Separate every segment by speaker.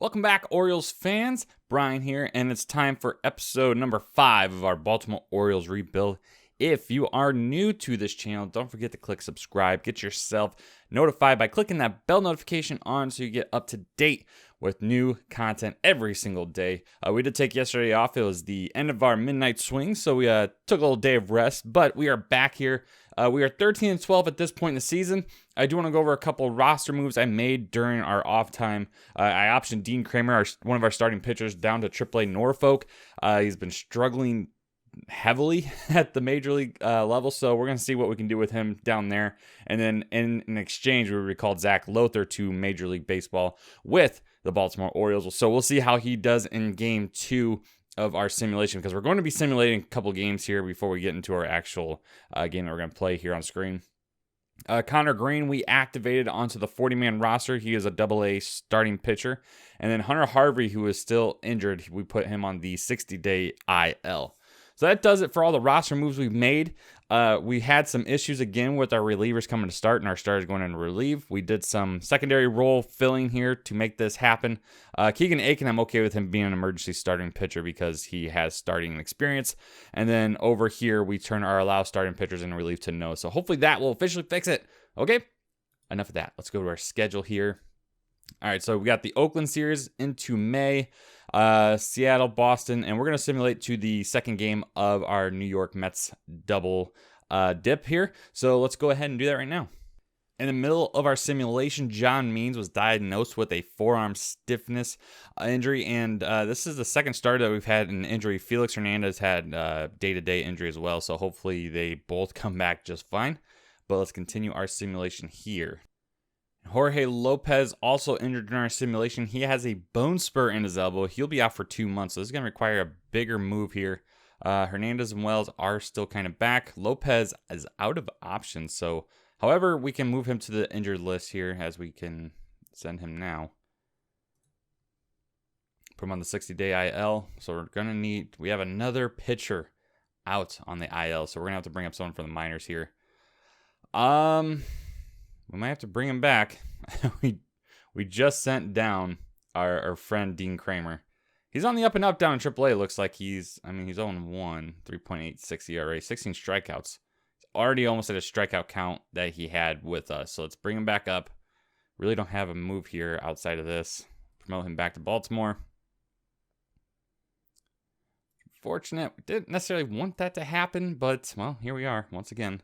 Speaker 1: Welcome back, Orioles fans. Brian here, and it's time for episode number 5 of our Baltimore Orioles rebuild. If you are new to this channel, don't forget to click subscribe. Get yourself notified by clicking that bell notification on so you get up to date with new content every single day. We did take yesterday off. It was the end of our midnight swing, so we took a little day of rest, but we are back here. We are 13-12 at this point in the season. I do want to go over a couple roster moves I made during our off time. I optioned Dean Kramer, one of our starting pitchers, down to AAA Norfolk. He's been struggling heavily at the major league level, so we're going to see what we can do with him down there. And then in exchange, we recalled Zach Lothar to Major League Baseball with the Baltimore Orioles. So we'll see how he does in game 2 of our simulation, because we're going to be simulating a couple games here before we get into our actual game that we're going to play here on screen. Connor Green, we activated onto the 40-man roster. He is a AA starting pitcher. And then Hunter Harvey, who is still injured, we put him on the 60-day IL. So that does it for all the roster moves we've made. We had some issues again with our relievers coming to start and our starters going into relief. We did some secondary role filling here to make this happen. Keegan Aiken, I'm okay with him being an emergency starting pitcher because he has starting experience. And then over here, we turn our allow starting pitchers in relief to no. So hopefully that will officially fix it. Okay, enough of that. Let's go to our schedule here. All right, so we got the Oakland series into May, Seattle, Boston, and we're going to simulate to the second game of our New York Mets double dip here. So let's go ahead and do that right now. In the middle of our simulation, John Means was diagnosed with a forearm stiffness injury, and this is the second starter that we've had an injury. Felix Hernandez had day-to-day injury as well, so hopefully they both come back just fine. But let's continue our simulation here. Jorge Lopez also injured during our simulation. He has a bone spur in his elbow. He'll be out for 2 months, so this is going to require a bigger move here. Hernandez and Wells are still kind of back. Lopez is out of options, so however, we can move him to the injured list here as we can send him now. Put him on the 60-day IL, so we're going to need, we have another pitcher out on the IL, so we're going to have to bring up someone from the minors here. We might have to bring him back. we just sent down our friend Dean Kramer. He's on the up and up down in AAA. Looks like he's 0-1, 3.86 ERA, 16 strikeouts. He's already almost at a strikeout count that he had with us. So let's bring him back up. Really don't have a move here outside of this. Promote him back to Baltimore. Fortunate. We didn't necessarily want that to happen, but, well, here we are once again.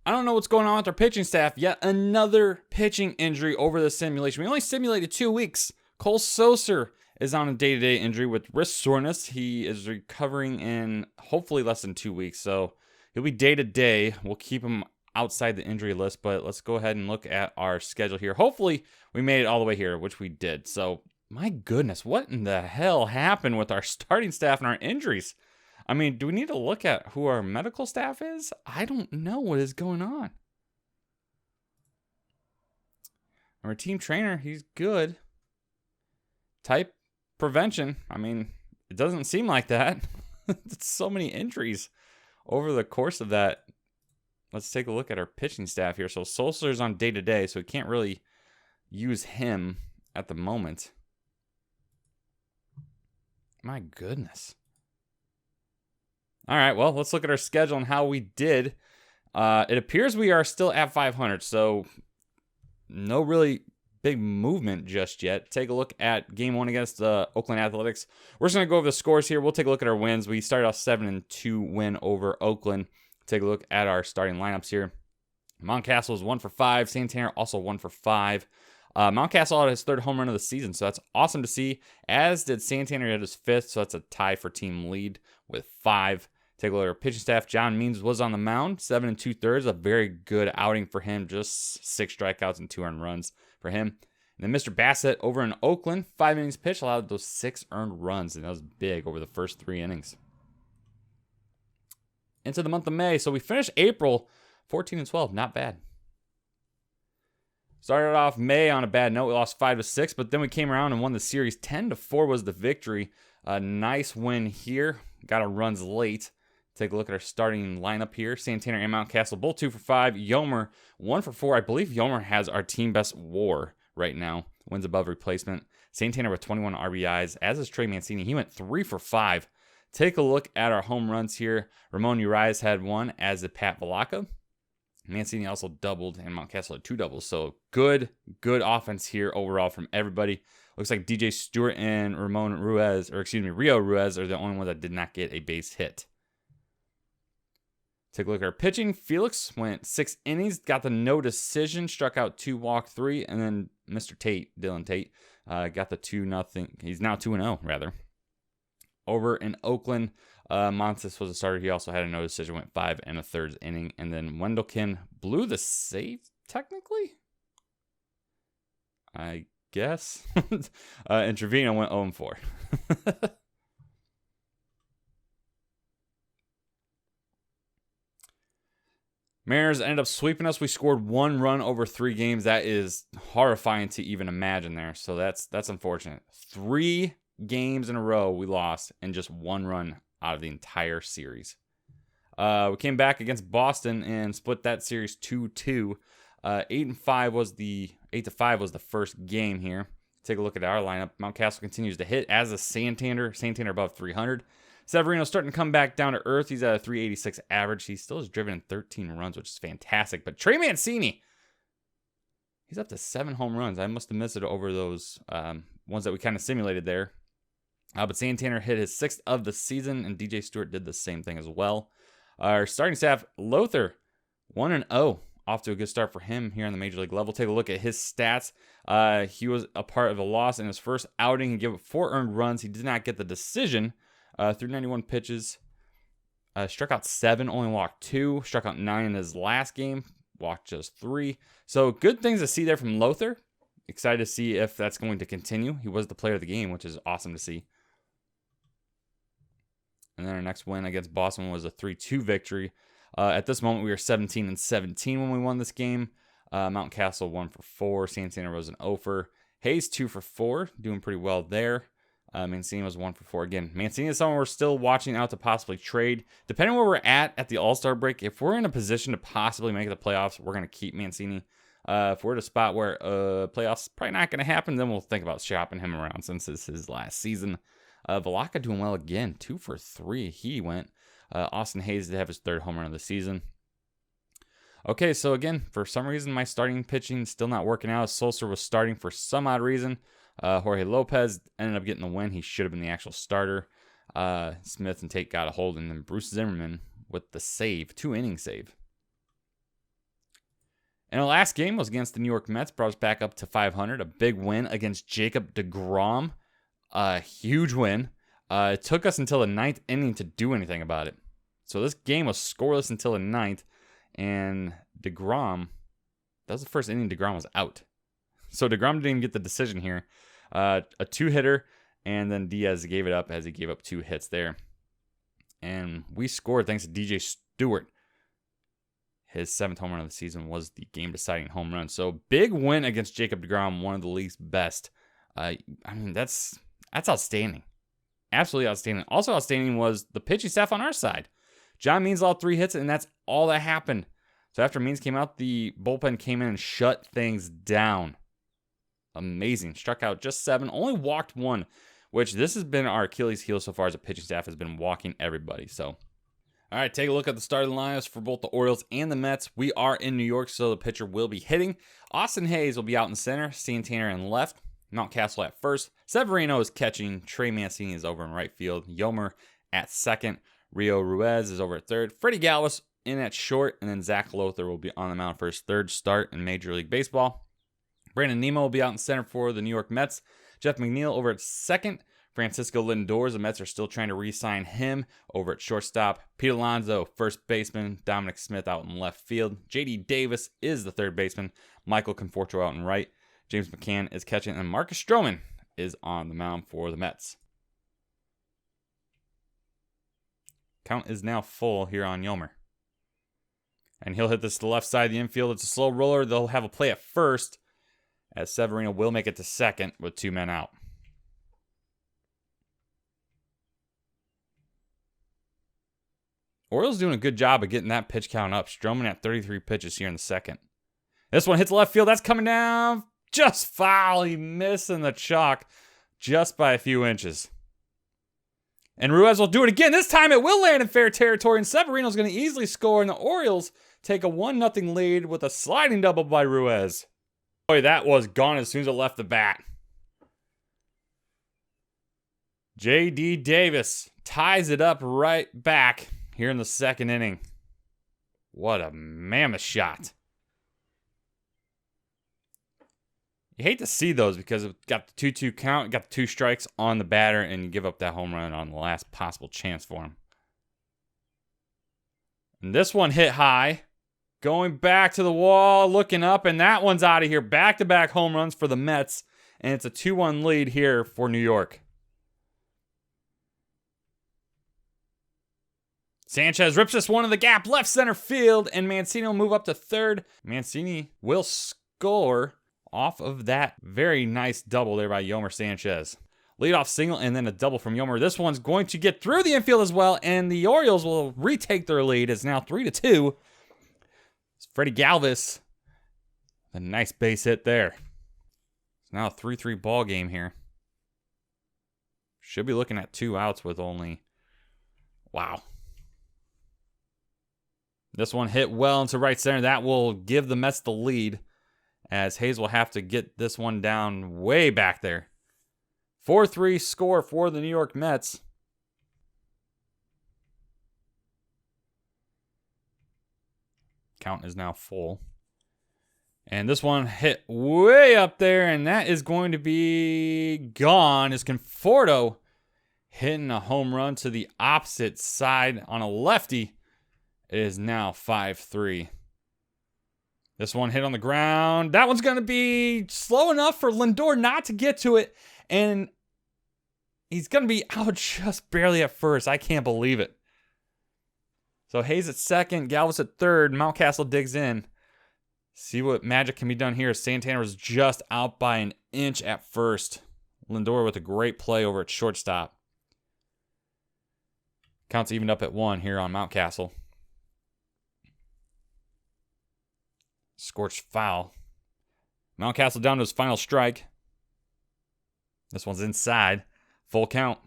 Speaker 1: I don't know what's going on with our pitching staff. Yet another pitching injury over the simulation. We only simulated 2 weeks. Cole Soser is on a day-to-day injury with wrist soreness. He is recovering in hopefully less than 2 weeks. So he'll be day-to-day. We'll keep him outside the injury list. But let's go ahead and look at our schedule here. Hopefully we made it all the way here, which we did. So my goodness, what in the hell happened with our starting staff and our injuries? I mean, do we need to look at who our medical staff is? I don't know what is going on. Our team trainer, he's good. Type prevention. I mean, it doesn't seem like that. It's so many injuries over the course of that. Let's take a look at our pitching staff here. So Solskjaer's on day-to-day, so we can't really use him at the moment. My goodness. All right, well, let's look at our schedule and how we did. It appears we are still at 500, so no really big movement just yet. Take a look at game 1 against the Oakland Athletics. We're just going to go over the scores here. We'll take a look at our wins. We started off 7-2 win over Oakland. Take a look at our starting lineups here. Mountcastle was 1 for 5. Santana also 1 for 5. Mountcastle had his 3rd home run of the season, so that's awesome to see. As did Santana, had his 5th, so that's a tie for team lead with 5. Take a look at our pitching staff. John Means was on the mound, 7 2/3, a very good outing for him. Just 6 strikeouts and 2 earned runs for him. And then Mr. Bassett over in Oakland, 5 innings pitched, allowed those 6 earned runs, and that was big over the first 3 innings. Into the month of May, so we finished April 14-12, not bad. Started off May on a bad note. We lost 5-6, but then we came around and won the series. 10-4 was the victory. A nice win here. Got our runs late. Take a look at our starting lineup here. Santana and Mountcastle, both 2 for 5. Yomer, 1 for 4. I believe Yomer has our team best WAR right now wins above replacement. Santana with 21 RBIs, as is Trey Mancini. He went 3 for 5. Take a look at our home runs here. Ramon Urias had 1, as did Pat Valaka. Mancini also doubled, and Mountcastle had 2 doubles. So good offense here overall from everybody. Looks like DJ Stewart and Rio Ruiz are the only ones that did not get a base hit. Take a look at our pitching. Felix went 6 innings, got the no decision, struck out 2, walked 3, and then Mr. Tate, Dylan Tate, got the 2-0. He's now 2-0 rather. Over in Oakland, Montes was a starter. He also had a no decision, went 5 1/3 inning. And then Wendelken blew the save, technically? I guess. And Trevino went 0-4. Mariners ended up sweeping us. We scored 1 run over 3 games. That is horrifying to even imagine there. So that's unfortunate. 3 games in a row we lost and just 1 run out of the entire series. We came back against Boston and split that series 2-2. 8-5 was the 8-5 was the first game here. Take a look at our lineup. Mountcastle continues to hit, as a Santander above 300. Severino starting to come back down to earth. He's at a 386 average. He still has driven in 13 runs, which is fantastic. But Trey Mancini, he's up to 7 home runs. I must have missed it over those ones that we kind of simulated there. But Santander hit his 6th of the season, and DJ Stewart did the same thing as well. Our starting staff, Lothar, 1-0. Off to a good start for him here on the Major League level. Take a look at his stats. He was a part of a loss in his first outing. He gave up 4 earned runs. He did not get the decision. Through 91 pitches, struck out 7, only walked 2, struck out 9 in his last game, walked just 3. So good things to see there from Lothar. Excited to see if that's going to continue. He was the player of the game, which is awesome to see. And then our next win against Boston was a 3-2 victory. At this moment, we were 17-17 when we won this game. Mountcastle 1 for 4. Santana was an 0-for. Hayes 2 for 4, doing pretty well there. Mancini was 1 for 4 again. Mancini is someone we're still watching out to possibly trade. Depending on where we're at the All-Star break, if we're in a position to possibly make the playoffs, we're going to keep Mancini. If we're at a spot where playoffs probably not going to happen, then we'll think about shopping him around since this is his last season. Valaka doing well again, 2 for 3. He went. Austin Hayes did have his 3rd home run of the season. Okay, so again, for some reason, my starting pitching still not working out. Sulcer was starting for some odd reason. Jorge Lopez ended up getting the win. He should have been the actual starter. Smith and Tate got a hold, and then Bruce Zimmerman with the save, 2-inning save. And our last game was against the New York Mets, brought us back up to 500. A big win against Jacob deGrom. A huge win. It took us until the 9th inning to do anything about it. So this game was scoreless until the 9th, and deGrom, that was the first inning deGrom was out. So deGrom didn't even get the decision here. A 2-hitter, and then Diaz gave it up as he gave up 2 hits there. And we scored thanks to DJ Stewart. His 7th home run of the season was the game-deciding home run. So big win against Jacob deGrom, one of the league's best. I mean, that's outstanding. Absolutely outstanding. Also outstanding was the pitching staff on our side. John Means allowed 3 hits, and that's all that happened. So after Means came out, the bullpen came in and shut things down. Amazing. Struck out just 7, only walked 1, which this has been our Achilles heel so far as a pitching staff has been walking everybody. So, all right, take a look at the starting lineups for both the Orioles and the Mets. We are in New York, so the pitcher will be hitting. Austin Hayes will be out in center, Santana in left, Mountcastle at first. Severino is catching, Trey Mancini is over in right field, Yomer at second, Rio Ruiz is over at third, Freddie Galvis in at short, and then Zach Lothar will be on the mound for his 3rd start in Major League Baseball. Brandon Nimmo will be out in center for the New York Mets. Jeff McNeil over at second. Francisco Lindor, the Mets are still trying to re-sign him over at shortstop. Pete Alonso, first baseman. Dominic Smith out in left field. J.D. Davis is the 3rd baseman. Michael Conforto out in right. James McCann is catching, and Marcus Stroman is on the mound for the Mets. Count is now full here on Yomer. And he'll hit this to the left side of the infield. It's a slow roller. They'll have a play at first, as Severino will make it to second with 2 men out. Orioles doing a good job of getting that pitch count up. Stroman at 33 pitches here in the second. This one hits left field. That's coming down just foul. He missing the chalk just by a few inches. And Ruiz will do it again. This time it will land in fair territory, and Severino's going to easily score, and the Orioles take a 1-0 lead with a sliding double by Ruiz. Boy, that was gone as soon as it left the bat. J.D. Davis ties it up right back here in the second inning. What a mammoth shot. You hate to see those because it got the 2-2 count, got the 2 strikes on the batter, and you give up that home run on the last possible chance for him. And this one hit high. Going back to the wall, looking up, and that one's out of here. Back-to-back home runs for the Mets, and it's a 2-1 lead here for New York. Sanchez rips this one in the gap, left center field, and Mancini will move up to third. Mancini will score off of that very nice double there by Yomer Sanchez. Leadoff single and then a double from Yomer. This one's going to get through the infield as well, and the Orioles will retake their lead. It's now 3-2. It's Freddie Galvis. A nice base hit there. It's now a 3-3 ball game here. Should be looking at 2 outs with only... Wow. This one hit well into right center. That will give the Mets the lead, as Hayes will have to get this one down way back there. 4-3 score for the New York Mets. Count is now full. And this one hit way up there, and that is going to be gone. Is Conforto hitting a home run to the opposite side on a lefty. It is now 5-3. This one hit on the ground. That one's going to be slow enough for Lindor not to get to it. And he's going to be out just barely at first. I can't believe it. So Hayes at second, Galvis at third. Mountcastle digs in. See what magic can be done here. Santana was just out by an inch at first. Lindor with a great play over at shortstop. Counts evened up at 1 here on Mountcastle. Scorched foul. Mountcastle down to his final strike. This one's inside. Full count.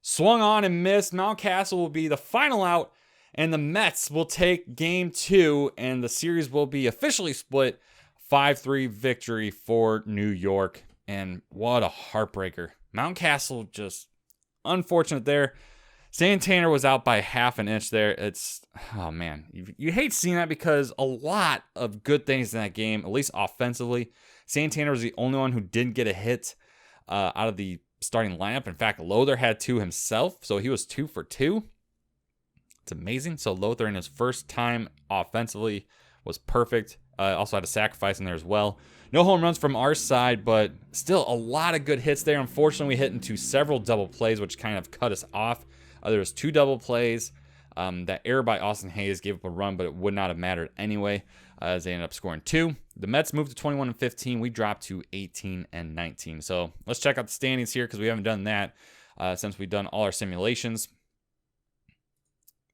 Speaker 1: Swung on and missed. Mountcastle will be the final out, and the Mets will take game 2, and the series will be officially split. 5-3 victory for New York, and what a heartbreaker. Mountcastle just unfortunate there. Santana was out by half an inch there. It's, oh man, you hate seeing that because a lot of good things in that game, at least offensively. Santana was the only one who didn't get a hit out of the starting lineup. In fact, Lothar had 2 himself, so he was 2 for 2. It's amazing. So Lothar in his first time offensively was perfect. Also had a sacrifice in there as well. No home runs from our side, but still a lot of good hits there. Unfortunately, we hit into several double plays, which kind of cut us off. There was 2 double plays. That error by Austin Hayes gave up a run, but it would not have mattered anyway, as they ended up scoring 2. The Mets moved to 21-15. We dropped to 18-19. So let's check out the standings here because we haven't done that since we've done all our simulations.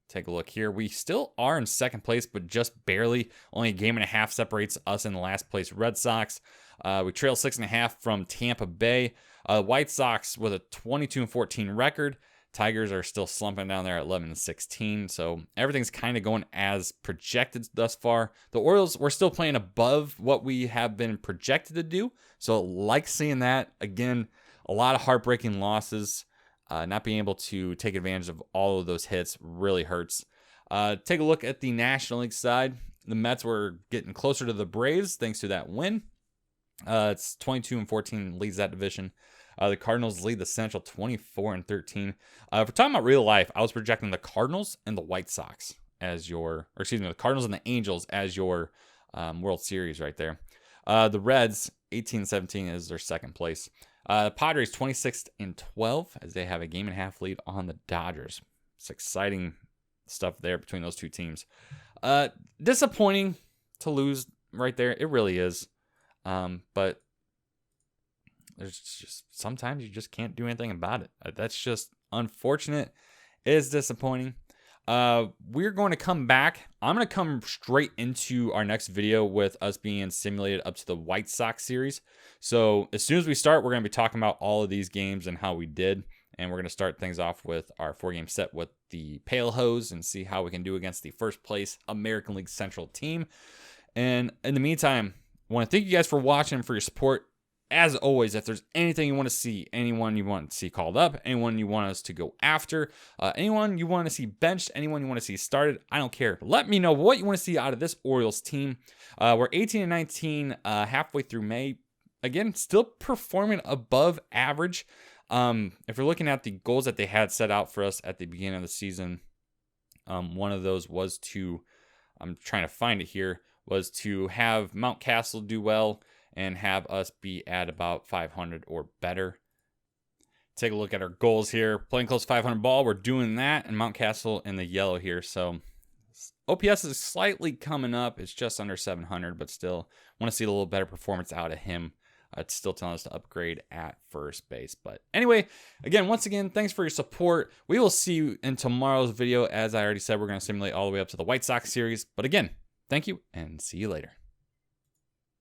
Speaker 1: Take a look here. We still are in second place, but just barely. Only a game and a half separates us and the last place Red Sox. We trail 6.5 from Tampa Bay. White Sox with a 22-14 record. Tigers are still slumping down there at 11-16, so everything's kind of going as projected thus far. The Orioles, we're still playing above what we have been projected to do, so like seeing that. Again, a lot of heartbreaking losses. Not being able to take advantage of all of those hits really hurts. Take a look at the National League side. The Mets were getting closer to the Braves thanks to that win. It's 22-14 leads that division. The Cardinals lead the Central 24-13. If we're talking about real life, I was projecting the Cardinals and the White Sox as your, or excuse me, the Cardinals and the Angels as your World Series right there. The Reds, 18-17 is their second place. Padres, 26-12 as they have a game and a half lead on the Dodgers. It's exciting stuff there between those two teams. Disappointing to lose right there. It really is. But there's just sometimes you just can't do anything about it. That's just unfortunate. It is disappointing. We're going to come back. I'm going to come straight into our next video with us being simulated up to the White Sox series. So as soon as we start, we're going to be talking about all of these games and how we did. And we're going to start things off with our 4-game set with the Pale Hose and see how we can do against the first place American League Central team. And in the meantime, I want to thank you guys for watching and for your support. As always, if there's anything you want to see, anyone you want to see called up, anyone you want us to go after, anyone you want to see benched, anyone you want to see started, I don't care. Let me know what you want to see out of this Orioles team. We're 18-19 halfway through May. Again, still performing above average. If we're looking at the goals that they had set out for us at the beginning of the season, one of those was to, I'm trying to find it here, was to have Mountcastle do well and have us be at about 500 or better. Take a look at our goals here. Playing close 500 ball, we're doing that, and Mountcastle in the yellow here. So OPS is slightly coming up. It's just under 700, but still want to see a little better performance out of him. It's still telling us to upgrade at first base. But anyway, once again, thanks for your support. We will see you in tomorrow's video. As I already said, we're going to simulate all the way up to the White Sox series. But again, thank you and see you later.